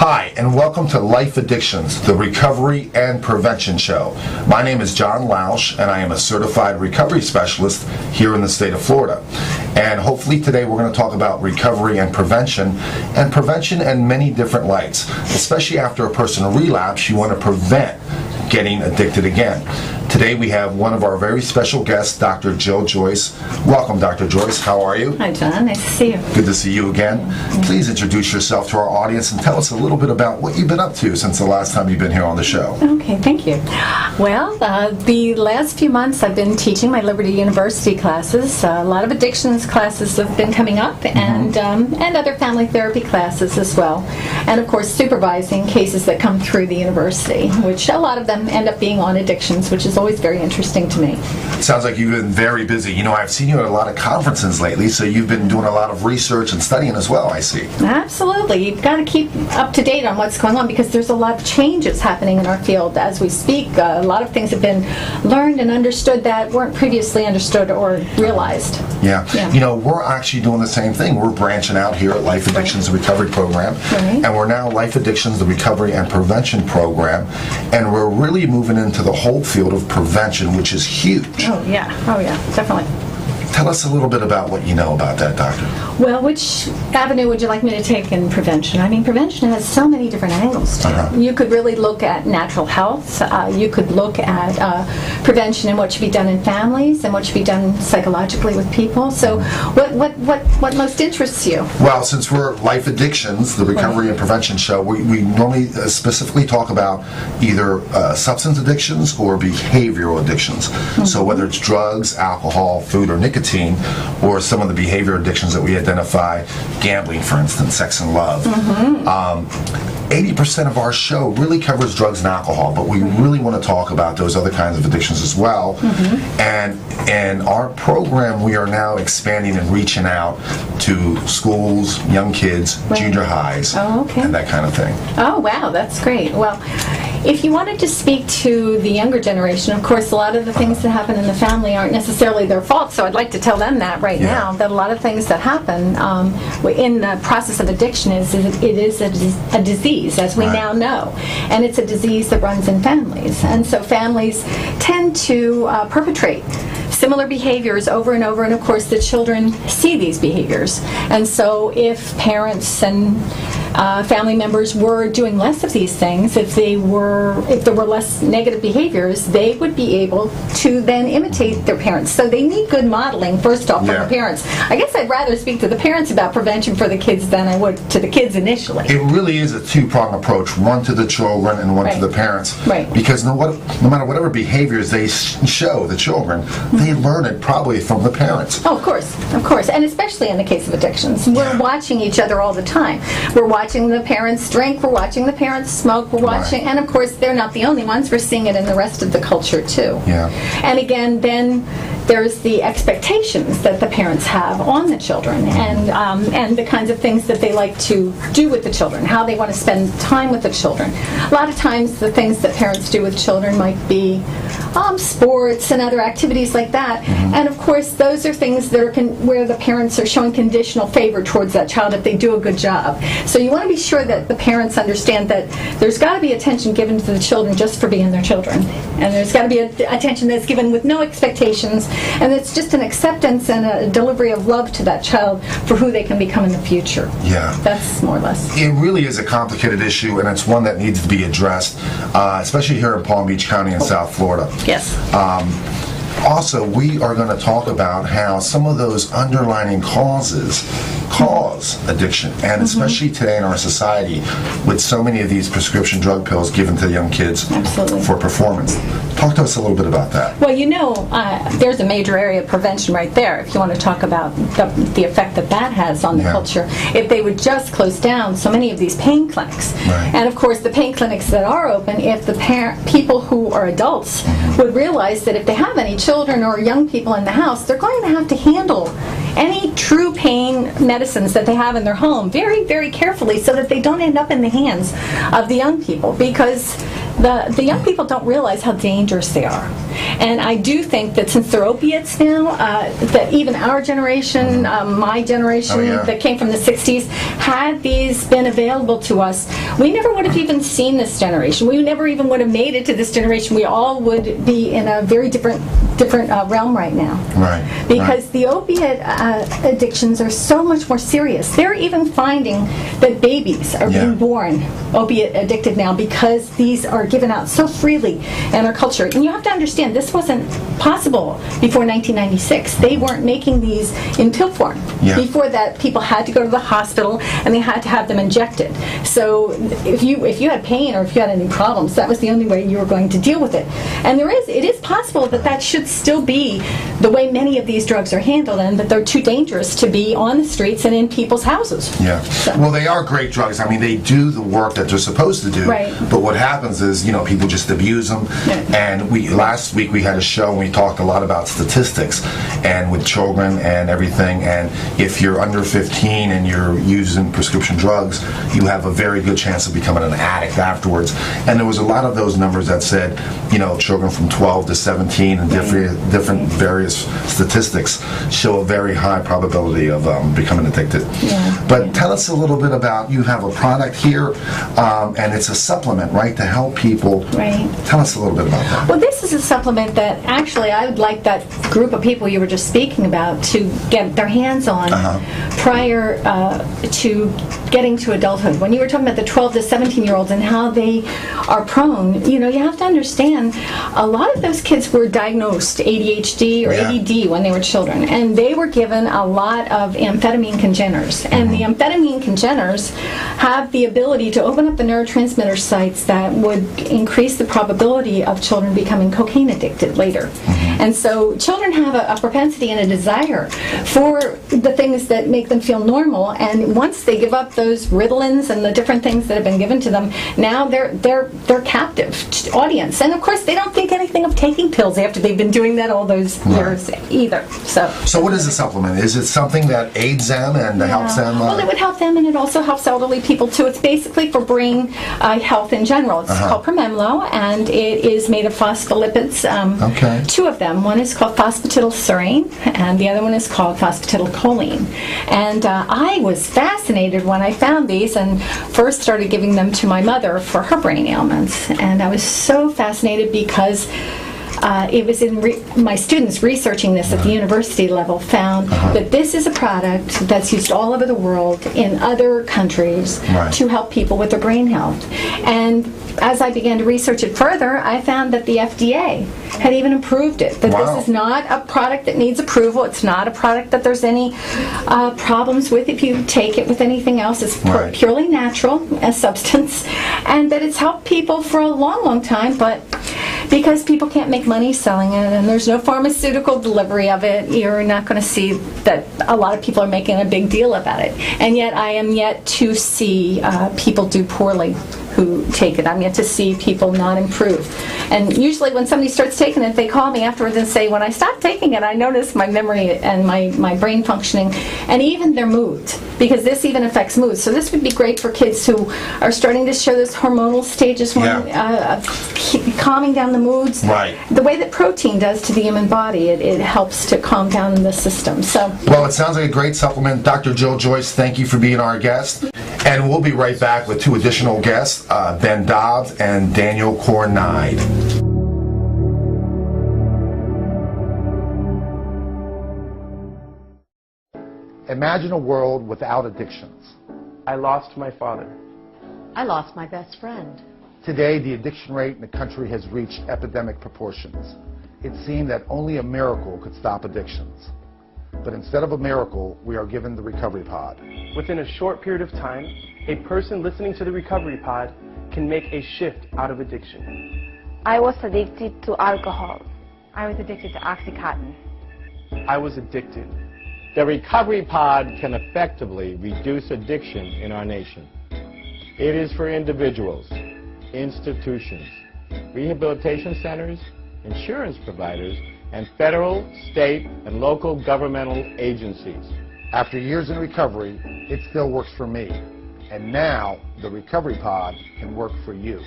Hi, and welcome to Life Addictions, the Recovery and Prevention Show. My name is John Lausch, and I am a certified recovery specialist here in the state of Florida. And hopefully today we're going to talk about recovery and prevention in many different lights. Especially after a person relapse, you want to prevent getting addicted again. Today we have one of our very special guests, Dr. Jill Joyce. Welcome, Dr. Joyce. How are you? Hi, John. Nice to see you. Good to see you again. Please introduce yourself to our audience and tell us a little bit about what you've been up to since the last time you've been here on the show. Okay, thank you. Well, the last few months I've been teaching my Liberty University classes. A lot of addictions classes have been coming up, and other family therapy classes as well. And of course, supervising cases that come through the university, which a lot of them end up being on addictions, which is always very interesting to me. Sounds like you've been very busy. You know, I've seen you at a lot of conferences lately, so you've been doing a lot of research and studying as well, I see. Absolutely. You've got to keep up to date on what's going on because there's a lot of changes happening in our field as we speak. A lot of things have been learned and understood that weren't previously understood or realized. Yeah. You know, we're actually doing the same thing. We're branching out here at Life Addictions, the Recovery Program, and we're now Life Addictions, the Recovery and Prevention Program, and we're really moving into the whole field of prevention, which is huge. Oh yeah, definitely. Tell us a little bit about what you know about that, Doctor. Well, which avenue would you like me to take in prevention? I mean, prevention has so many different angles to it. You could really look at natural health. You could look at prevention and what should be done in families and what should be done psychologically with people. So what most interests you? Well, since we're Life Addictions, the Recovery and Prevention Show, we normally specifically talk about either substance addictions or behavioral addictions. So whether it's drugs, alcohol, food, or nicotine, or some of the behavior addictions that we identify, gambling, for instance, sex and love. 80% of our show really covers drugs and alcohol, but we really want to talk about those other kinds of addictions as well. And in our program, we are now expanding and reaching out to schools, young kids, junior highs, and that kind of thing. Oh, wow, that's great. Well, if you wanted to speak to the younger generation, of course, a lot of the things that happen in the family aren't necessarily their fault, so I'd like to tell them that right now, that a lot of things that happen in the process of addiction it is a disease, as we now know, and it's a disease that runs in families, and so families tend to perpetrate similar behaviors over and over, and of course the children see these behaviors, and so if parents and family members were doing less of these things, if there were less negative behaviors, they would be able to then imitate their parents. So they need good modeling, first off, from the parents. I guess I'd rather speak to the parents about prevention for the kids than I would to the kids initially. It really is a two-pronged approach, one to the children and one to the parents. Because no matter whatever behaviors they show the children, they learn it probably from the parents. Oh, of course, and especially in the case of addictions. We're watching each other all the time. We're watching the parents drink, we're watching the parents smoke, we're watching, and of course they're not the only ones, we're seeing it in the rest of the culture too. And again, then there's the expectations that the parents have on the children, and the kinds of things that they like to do with the children, how they want to spend time with the children. A lot of times the things that parents do with children might be sports and other activities like that, and of course those are things that are where the parents are showing conditional favor towards that child if they do a good job. So you want to be sure that the parents understand that there's got to be attention given to the children just for being their children, and there's got to be attention that's given with no expectations, and it's just an acceptance and a delivery of love to that child for who they can become in the future. That's more or less. It really is a complicated issue, and it's one that needs to be addressed, especially here in Palm Beach County in South Florida. Also, we are going to talk about how some of those underlying causes cause addiction, and especially today in our society with so many of these prescription drug pills given to young kids for performance. Talk to us a little bit about that. Well, you know, there's a major area of prevention right there if you want to talk about the effect that has on the culture. If they would just close down so many of these pain clinics. And of course the pain clinics that are open, if the people who are adults would realize that if they have any children or young people in the house, they're going to have to handle any true pain medicines that they have in their home very, very carefully so that they don't end up in the hands of the young people, because the young people don't realize how dangerous they are. And I do think that since they're opiates now, that even our generation, my generation that came from the 60s, had these been available to us, we never would have even seen this generation. We never even would have made it to this generation. We all would be in a very different realm right now. Right. Because the opiate addictions are so much more serious. They're even finding that babies are being born opiate addicted now because these are given out so freely in our culture. And you have to understand, this wasn't possible before 1996. They weren't making these in pill form. Before that, people had to go to the hospital and they had to have them injected. So if you had pain or if you had any problems, that was the only way you were going to deal with it. And it is possible that should still be the way many of these drugs are handled, and that they're too dangerous to be on the streets and in people's houses. Yeah. So. Well, they are great drugs. I mean, they do the work that they're supposed to do. Right. But what happens is, people just abuse them. And last week we had a show and we talked a lot about statistics and with children and everything. And if you're under 15 and you're using prescription drugs, you have a very good chance of becoming an addict afterwards. And there was a lot of those numbers that said, children from 12 to 17 and different various statistics show a very high probability of becoming addicted. But tell us a little bit about, you have a product here, and it's a supplement, right, to help people. Right. Tell us a little bit about that. Well, this is a supplement that actually I would like that group of people you were just speaking about to get their hands on prior to getting to adulthood. When you were talking about the 12 to 17-year-olds and how they are prone, you have to understand a lot of those kids were diagnosed ADHD or ADD when they were children, and they were given a lot of amphetamine congeners. And the amphetamine congeners have the ability to open up the neurotransmitter sites that would increase the probability of children becoming cocaine addicted later. And so children have a propensity and a desire for the things that make them feel normal, and once they give up those Ritalins and the different things that have been given to them, now they're captive audience. And of course they don't think anything of taking pills after they've been doing that all those years either. So what is the supplement? Is it something that aids them and helps them? Well, it would help them, and it also helps elderly people too. It's basically for brain health in general. It's called Promemlo, and it is made of phospholipids. Two of them. One is called phosphatidylserine, and the other one is called phosphatidylcholine. And I was fascinated when I found these and first started giving them to my mother for her brain ailments. And I was so fascinated because it was in my students researching this at the university level found that this is a product that's used all over the world in other countries to help people with their brain health. And as I began to research it further, I found that the FDA had even approved it. That this is not a product that needs approval. It's not a product that there's any problems with if you take it with anything else. It's purely natural as substance, and that it's helped people for a long, long time, but because people can't make money selling it and there's no pharmaceutical delivery of it, you're not going to see that a lot of people are making a big deal about it. And yet I am yet to see people do poorly who take it. I'm yet to see people not improve. And usually when somebody starts taking it, they call me afterwards and say, when I stopped taking it, I noticed my memory and my brain functioning, and even their moods, because this even affects moods. So this would be great for kids who are starting to show this hormonal stages, calming down the moods. The way that protein does to the human body, it helps to calm down the system. Well, it sounds like a great supplement. Dr. Jill Joyce, thank you for being our guest. And we'll be right back with two additional guests, then Dobbs and Daniel Cornide. Imagine a world without addictions. I lost my father. I lost my best friend. Today, the addiction rate in the country has reached epidemic proportions. It seemed that only a miracle could stop addictions. But instead of a miracle, we are given the Recovery Pod. Within a short period of time, a person listening to the Recovery Pod can make a shift out of addiction. I was addicted to alcohol. I was addicted to Oxycontin. I was addicted. The Recovery Pod can effectively reduce addiction in our nation. It is for individuals, institutions, rehabilitation centers, insurance providers, and federal, state, and local governmental agencies. After years in recovery, it still works for me. And now, the Recovery Pod can work for you.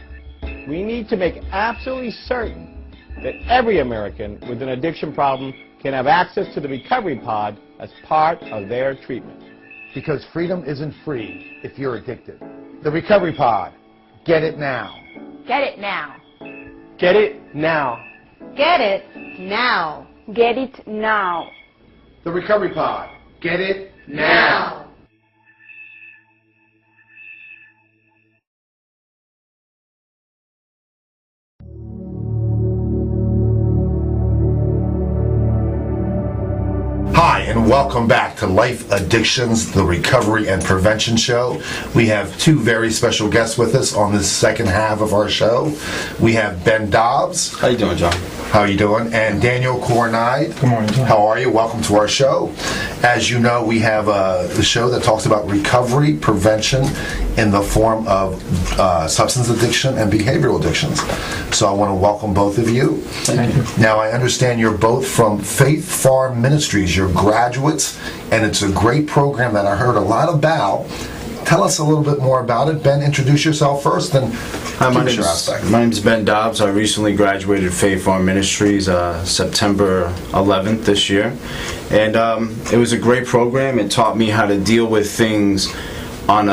we need to make absolutely certain that every American with an addiction problem can have access to the recovery pod as part of their treatment. Because freedom isn't free if you're addicted. The Recovery Pod. Get it now. Get it now. Get it now. Get it now. Get it now. The Recovery Pod. Get it now. Hi, and welcome back to Life Addictions, the Recovery and Prevention Show. We have two very special guests with us on this second half of our show. We have Ben Dobbs. How you doing, John? How are you doing? And Daniel Cornide. Good morning, John. How are you? Welcome to our show. As you know, we have the show that talks about recovery, prevention in the form of substance addiction and behavioral addictions. So I want to welcome both of you. Thank you. Now, I understand you're both from Faith Farm Ministries. You're graduates, and it's a great program that I heard a lot about. Tell us a little bit more about it. Ben, introduce yourself first, and Hi, my give us your aspect. name is Ben Dobbs. I recently graduated Faith Farm Ministries September 11th this year. And it was a great program. It taught me how to deal with things on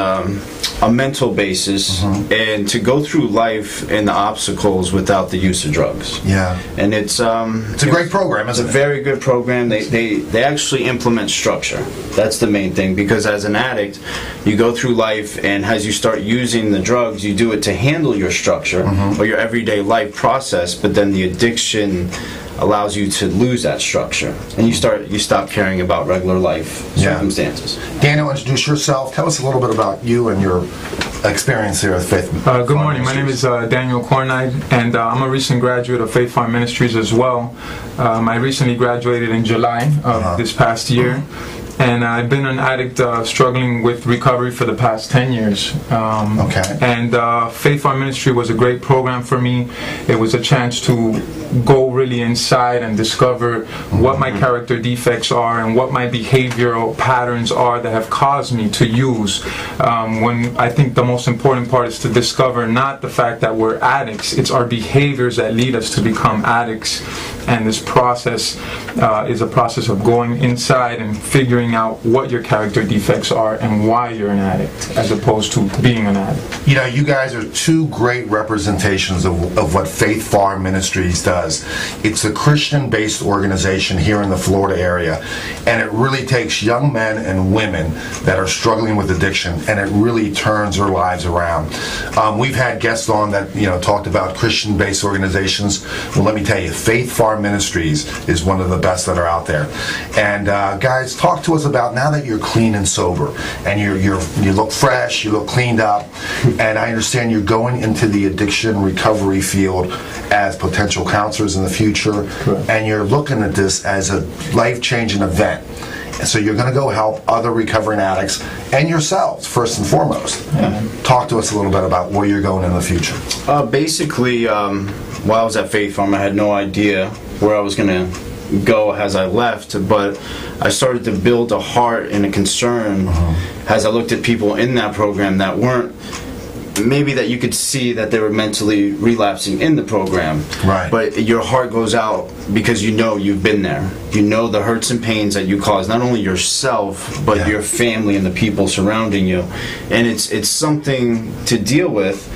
a mental basis and to go through life and the obstacles without the use of drugs. Yeah. And it's a great program, It's isn't a it? very good program. They actually implement structure. That's the main thing, because as an addict, you go through life, and as you start using the drugs, you do it to handle your structure or your everyday life process, but then the addiction allows you to lose that structure, and you stop caring about regular life circumstances. Daniel, introduce yourself. Tell us a little bit about you and your experience here at Faith Farm Good morning. My name Ministries. is Daniel Cornide, and I'm a recent graduate of Faith Farm Ministries as well. I recently graduated in July of this past year. And I've been an addict struggling with recovery for the past 10 years. Okay. And Faith Farm Ministry was a great program for me. It was a chance to go really inside and discover what my character defects are and what my behavioral patterns are that have caused me to use. When I think the most important part is to discover not the fact that we're addicts, it's our behaviors that lead us to become addicts. And this process is a process of going inside and figuring out what your character defects are and why you're an addict, as opposed to being an addict. You know, you guys are two great representations of what Faith Farm Ministries does. It's a Christian-based organization here in the Florida area, and it really takes young men and women that are struggling with addiction, and it really turns their lives around. We've had guests on that, talked about Christian-based organizations. Well, let me tell you, Faith Farm Ministries is one of the best that are out there. And guys, talk to us about, now that you're clean and sober, and you look fresh, you look cleaned up, and I understand you're going into the addiction recovery field as potential counselors in the future, and you're looking at this as a life-changing event. And so you're going to go help other recovering addicts and yourselves, first and foremost. Talk to us a little bit about where you're going in the future. Basically, while I was at Faith Farm, I had no idea where I was going to go as I left, but I started to build a heart and a concern as I looked at people in that program that weren't, maybe that you could see that they were mentally relapsing in the program. Right. But your heart goes out because you've been there. You know the hurts and pains that you cause, not only yourself, but your family and the people surrounding you. And it's something to deal with.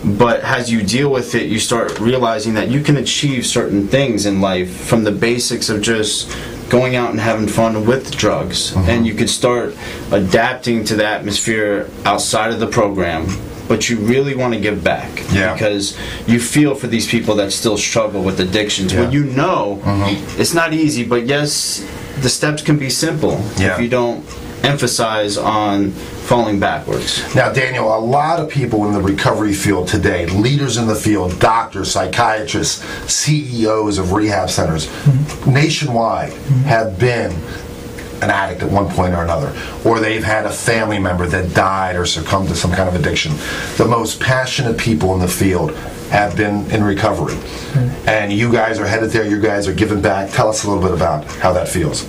But as you deal with it, you start realizing that you can achieve certain things in life, from the basics of just going out and having fun with drugs. And you could start adapting to the atmosphere outside of the program. But you really want to give back, because you feel for these people that still struggle with addictions. When you know it's not easy, but yes, the steps can be simple if you don't emphasize on falling backwards. Now, Daniel, a lot of people in the recovery field today, leaders in the field, doctors, psychiatrists, CEOs of rehab centers, nationwide, have been an addict at one point or another, or they've had a family member that died or succumbed to some kind of addiction. The most passionate people in the field have been in recovery. And you guys are headed there, you guys are giving back. Tell us a little bit about how that feels.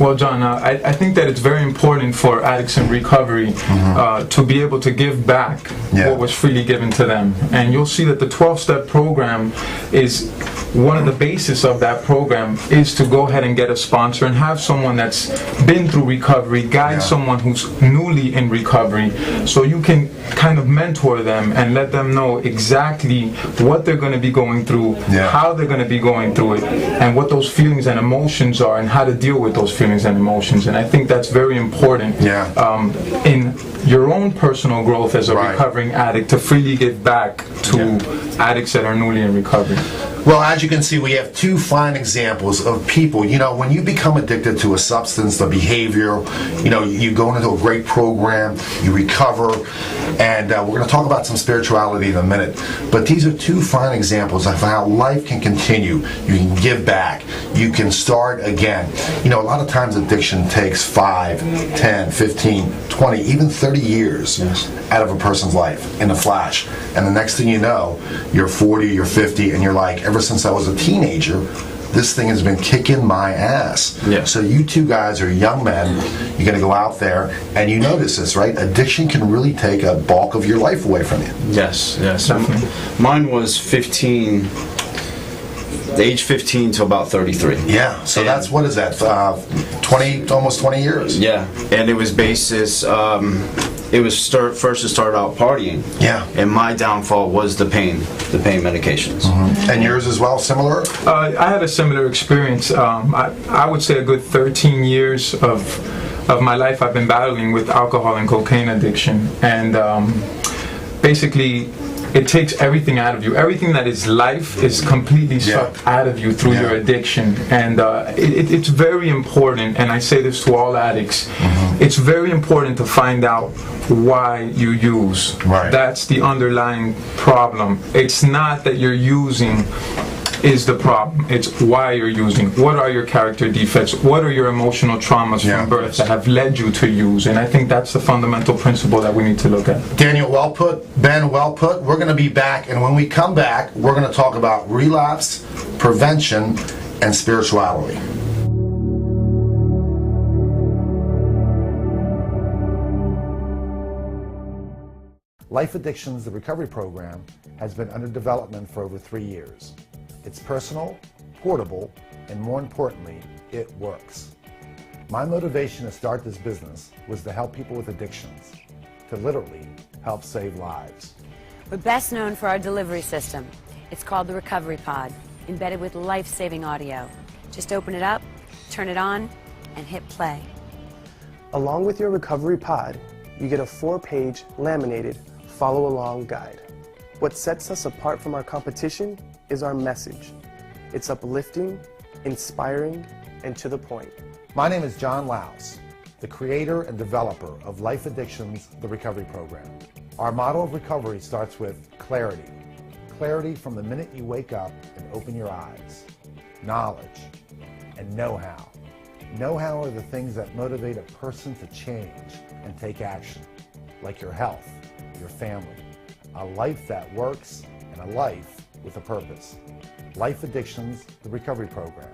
Well, John, I think that it's very important for addicts in recovery to be able to give back what was freely given to them. And you'll see that the 12-step program is one of the basis of that program is to go ahead and get a sponsor and have someone that's been through recovery, guide someone who's newly in recovery, so you can kind of mentor them and let them know exactly what they're going to be going through, how they're going to be going through it, and what those feelings and emotions are, and how to deal with those feelings and emotions. And I think that's very important in your own personal growth as a recovering addict, to freely give back to addicts that are newly in recovery. Well, as you can see, we have two fine examples of people. You know, when you become addicted to a substance, a behavior, you know, you go into a great program, you recover, and we're going to talk about some spirituality in a minute. But these are two fine examples of how life can continue. You can give back. You can start again. You know, a lot of times addiction takes 5, 10, 15, 20, even 30 years out of a person's life in a flash. And the next thing you know, you're 40, you're 50, and you're like, ever since I was a teenager, this thing has been kicking my ass. So you two guys are young men. You're going to go out there, and you notice this, right? Addiction can really take a bulk of your life away from you. Yes. Mine was 15, age 15 to about 33. Yeah, so that's, what is that, 20, almost 20 years? Yeah, and it was basis, it was first to start out partying. Yeah. And my downfall was the pain medications. And yours as well, similar? I had a similar experience. I would say a good 13 years of my life I've been battling with alcohol and cocaine addiction. And basically, it takes everything out of you. Everything that is life is completely sucked out of you through your addiction. And it's very important, and I say this to all addicts, it's very important to find out why you use. That's the underlying problem. It's not that you're using is the problem. It's why you're using. What are your character defects? What are your emotional traumas from birth that have led you to use? And I think that's the fundamental principle that we need to look at. Daniel, well put. Ben, well put. We're going to be back, and when we come back, we're going to talk about relapse, prevention, and spirituality. Life Addictions, the recovery program, has been under development for over 3 years. It's personal, portable, and more importantly, it works. My motivation to start this business was to help people with addictions, to literally help save lives. We're best known for our delivery system. It's called the Recovery Pod, embedded with life-saving audio. Just open it up, turn it on, and hit play. Along with your Recovery Pod, you get a 4-page laminated follow-along guide. What sets us apart from our competition is our message. It's uplifting, inspiring, and to the point. My name is John Laus, the creator and developer of Life Addictions, the recovery program. Our model of recovery starts with clarity. Clarity from the minute you wake up and open your eyes. Knowledge and know-how. Know-how are the things that motivate a person to change and take action, like your health, your family, a life that works, and a life with a purpose. Life Addictions, the recovery program.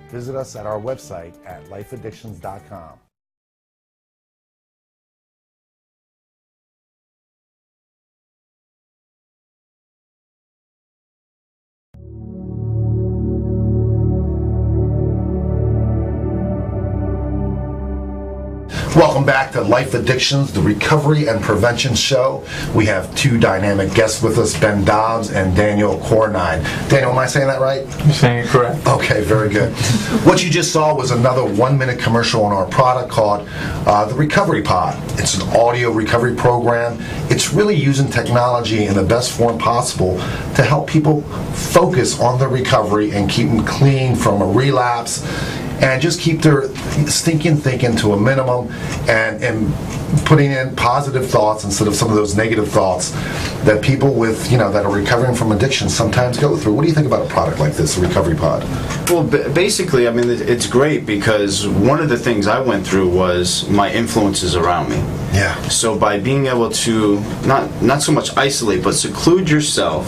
Visit us at our website at lifeaddictions.com. Welcome back to Life Addictions, the recovery and prevention show. We have two dynamic guests with us, Ben Dobbs and Daniel Cornide. Daniel, am I saying that right? You're saying it correct. Okay, very good. What you just saw was another 1-minute commercial on our product called the Recovery Pod. It's an audio recovery program. It's really using technology in the best form possible to help people focus on their recovery and keep them clean from a relapse, and just keep their stinking thinking to a minimum, and putting in positive thoughts instead of some of those negative thoughts that people with, that are recovering from addiction sometimes go through. What do you think about a product like this, the Recovery Pod? Well, basically, I mean, it's great because one of the things I went through was my influences around me. Yeah. So by being able to not so much isolate, but seclude yourself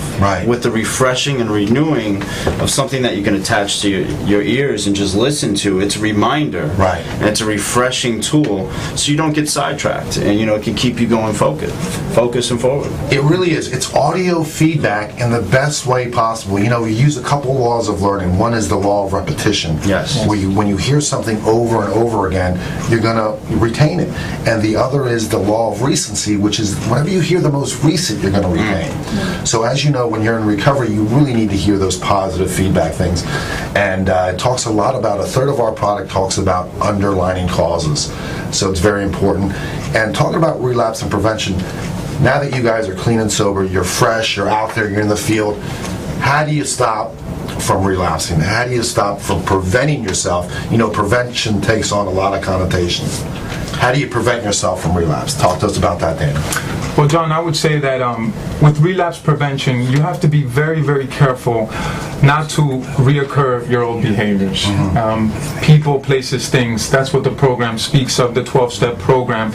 with the refreshing and renewing of something that you can attach to your ears and just listen to, it's a reminder. Right. And it's a refreshing tool, so you don't get sidetracked, and it can keep you going focused and forward. It really is. It's audio feedback in the best way possible. We use a couple laws of learning. One is the law of repetition. Yes. Where when you hear something over and over again, you're going to retain it. And the other is the law of recency, which is whenever you hear the most recent, you're going to retain. So as you know, when you're in recovery, you really need to hear those positive feedback things. And it talks a lot about, a third of our product talks about underlining causes. So it's very important. And talking about relapse and prevention, now that you guys are clean and sober, you're fresh, you're out there, you're in the field, how do you stop from relapsing? How do you stop from preventing yourself? Prevention takes on a lot of connotations. How do you prevent yourself from relapse? Talk to us about that, Daniel. Well, John, I would say that with relapse prevention, you have to be very, very careful not to reoccur your old behaviors. People, places, things, that's what the program speaks of, the 12-step program.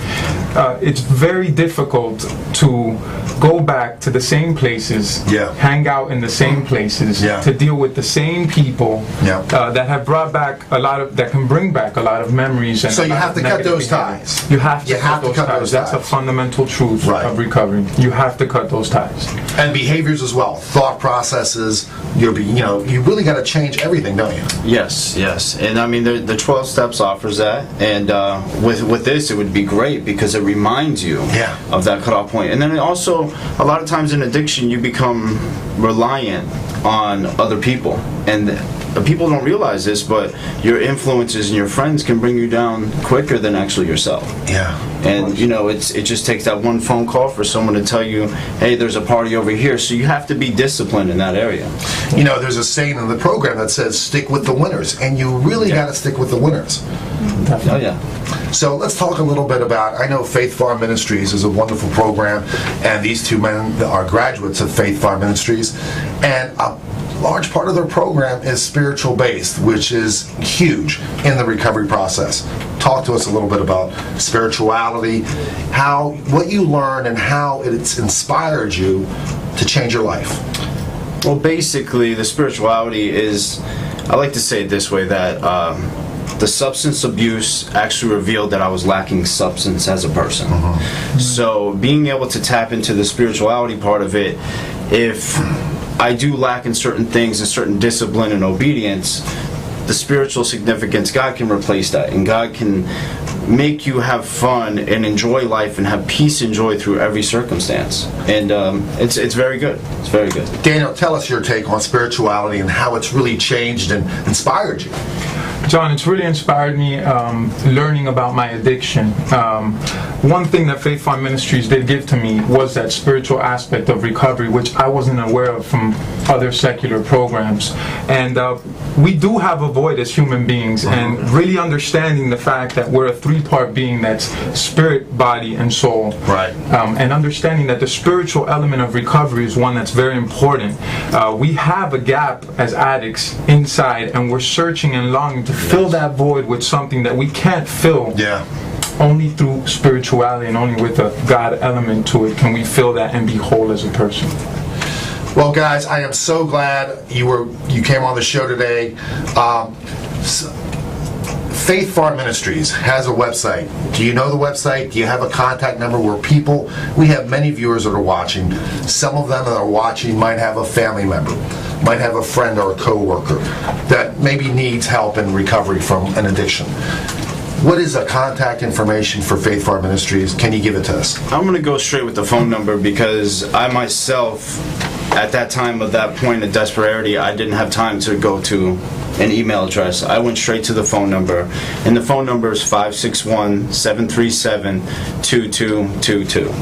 It's very difficult to go back to the same places, hang out in the same places, to deal with the same people that have brought back that can bring back a lot of memories. And so you have to cut those behaviors. ties. You have to cut those ties. That's a fundamental truth of recovery. You have to cut those ties. And behaviors as well, thought processes. You really got to change everything, don't you? Yes. And I mean, the 12 steps offers that, and with this, it would be great because it reminds you of that cutoff point. And then also, a lot of times in addiction, you become reliant on other people, and people don't realize this, but your influences and your friends can bring you down quicker than actually yourself. And it just takes that one phone call for someone to tell you, hey, there's a party over here. So you have to be disciplined in that area. There's a saying in the program that says stick with the winners, and you really got to stick with the winners. Oh yeah. So let's talk a little bit about, I know Faith Farm Ministries is a wonderful program, and these two men are graduates of Faith Farm Ministries, and a large part of their program is spiritual based, which is huge in the recovery process. Talk to us a little bit about spirituality, what you learned and how it's inspired you to change your life. Well, basically, the spirituality is, I like to say it this way, that the substance abuse actually revealed that I was lacking substance as a person. So being able to tap into the spirituality part of it, if I do lack in certain things, in certain discipline and obedience, the spiritual significance, God can replace that, and God can make you have fun and enjoy life and have peace and joy through every circumstance. And it's very good. It's very good. Daniel, tell us your take on spirituality and how it's really changed and inspired you. John, it's really inspired me learning about my addiction. One thing that Faith Farm Ministries did give to me was that spiritual aspect of recovery, which I wasn't aware of from other secular programs. And we do have a void as human beings, and really understanding the fact that we're a three-part being that's spirit, body, and soul. And understanding that the spiritual element of recovery is one that's very important. We have a gap as addicts inside, and we're searching and longing to fill that void with something that we can't fill. Only through spirituality and only with a God element to it can we fill that and be whole as a person. Well, guys, I am so glad you came on the show today. Faith Farm Ministries has a website. Do you know the website? Do you have a contact number where we have many viewers that are watching. Some of them that are watching might have a family member, might have a friend or a co-worker that maybe needs help in recovery from an addiction. What is the contact information for Faith Farm Ministries? Can you give it to us? I'm going to go straight with the phone number because I myself, at that time of that point of desperation, I didn't have time to go to an email address. I went straight to the phone number, and the phone number is 561-737-2222.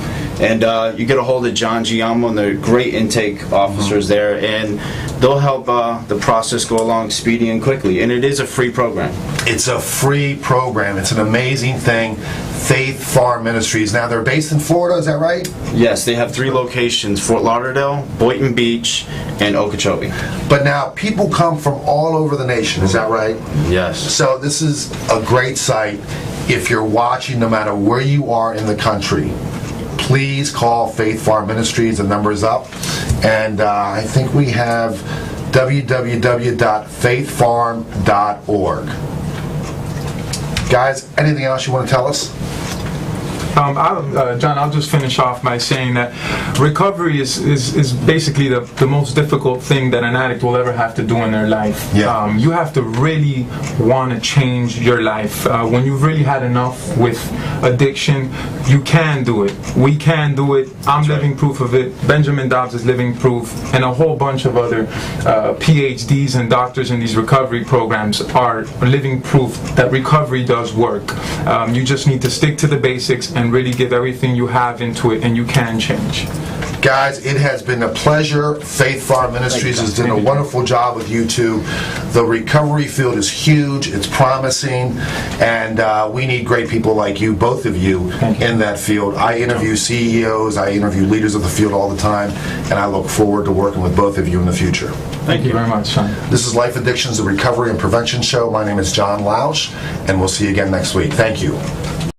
And you get a hold of John Giammo and the great intake officers there, and they'll help the process go along speedy and quickly. And it is a free program. It's a free program. It's an amazing thing. Faith Farm Ministries. Now, they're based in Florida, is that right? Yes, they have 3 locations: Fort Lauderdale, Boynton Beach, and Okeechobee. But now, people come from all over the nation, is that right? Yes. So this is a great site. if you're watching, no matter where you are in the country, please call Faith Farm Ministries. The number is up. And I think we have www.faithfarm.org. Guys, anything else you want to tell us? John, I'll just finish off by saying that recovery is basically the most difficult thing that an addict will ever have to do in their life. Yeah. You have to really want to change your life. When you've really had enough with addiction, you can do it. We can do it. I'm living proof of it. Benjamin Dobbs is living proof, and a whole bunch of other PhDs and doctors in these recovery programs are living proof that recovery does work. You just need to stick to the basics and really give everything you have into it, and you can change. Guys, it has been a pleasure. Faith Farm Ministries has done a wonderful job with you two. The recovery field is huge, it's promising, and we need great people like you, both of you, in that field. I interview CEOs, I interview leaders of the field all the time, and I look forward to working with both of you in the future. Thank you very much, Sean. This is Life Addictions, the Recovery and Prevention Show. My name is John Lausch, and we'll see you again next week. Thank you.